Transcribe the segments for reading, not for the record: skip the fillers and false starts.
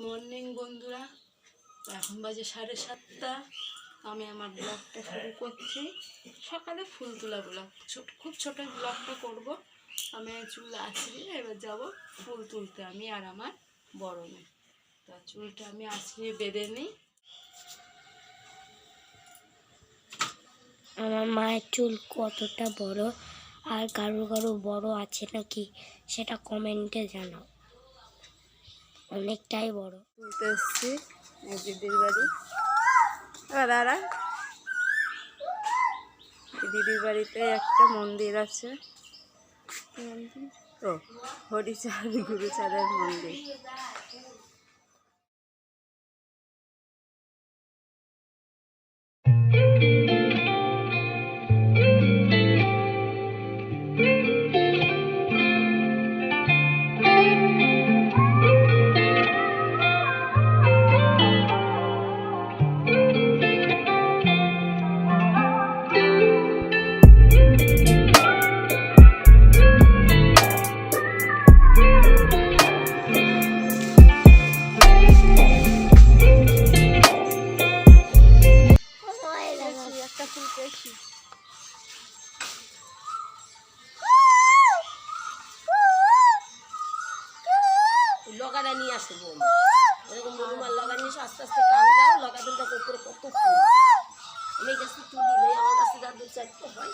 Morning বন্ধুরা, এখন বাজে 7:30। আমি আমার ব্লগটা শুরু করছি। সকালে ফুল তোলা ব্লগ, খুব ছোট ব্লগটা করব। আমি চুল আঁচড়িয়ে এবার যাব ফুল তুলতে, আমি আর আমার বড় মেয়ে। তা চুলটা আমি আঁচড়িয়ে বেঁধে নিই। আমার মায়ের চুল কতটা বড় আর কারো কারো বড় আছে নাকি সেটা কমেন্টে জানাও। অনেকটাই বড়। তুলতে এসছি দিদির বাড়ি। দাঁড়া, দিদির বাড়িতে একটা মন্দির আছে, ও হরিচাঁদ গুরুচাঁদের মন্দির। একটা ফুল পেয়েছি। লগাটা নিয়ে আসবো, এরকম মরুমার লগা নিয়ে আস্তে আস্তে টান দাও। লগা দিনটা উপরে কত ফুল, আমি কাছে তুলি নেই, আমার কাছে যা দু চারটে হয়।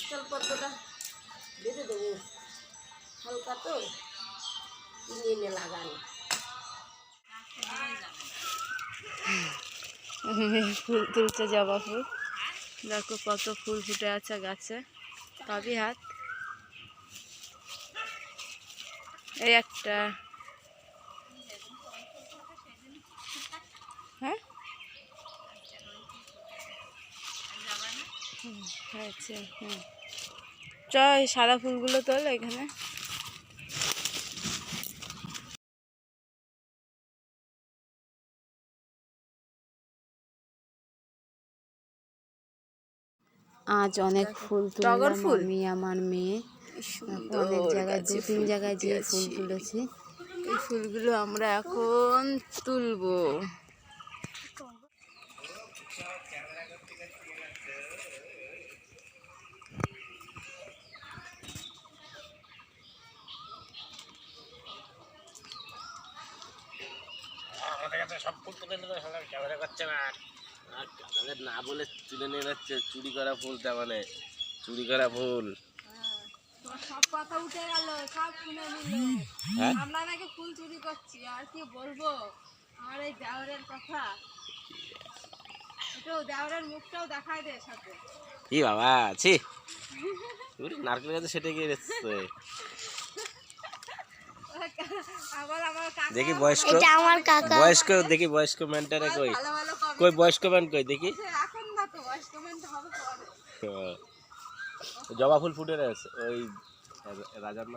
স্টল পদ্মটা বেঁধে দেবো, হালকা তো কিনে এনে লাগানো। ফুল তুলছে, জবা ফুল। দেখো কত ফুল ফুটে আছে গাছে। পাবি হাত, এই একটা। হ্যাঁ হয়েছে। চ এই সাদা ফুলগুলো তোল এখানে। আজ অনেক ফুল তুললাম আমি আমার মেয়ে। অনেক জায়গায় 2-3 জায়গায় যেয়ে ফুল তুলেছি। এই ফুলগুলো আমরা এখন তুলবো। সব ফুল তুলে নেবে, ক্যামেরা করছে না। আমাদের না বলে তুলে নিয়ে যাচ্ছে চুরি করা ফুলটা, মানে চুরি করা ফুল। সব কথা উঠে গেল, সব শুনে নিল। আমরা নাকি ফুল চুরি করছি, আর কি বলবো আমার এই দেওরের কথা। একটু দেওরের মুখটাও দেখায় দে সাথে। কি বাবা আছি নারকেল গাছে সেটা গিয়ে যাচ্ছে। দেখি বয়স্ক, এটা আমার কাকা। বয়স্ক দেখি বয়স্ক ম্যানটারে কই, কই বয়স্ক ম্যান কই দেখি। এখন না তো বয়স্ক ম্যানটা হবে পরে। জবা ফুল ফুটে রয়েছে ওই রাজার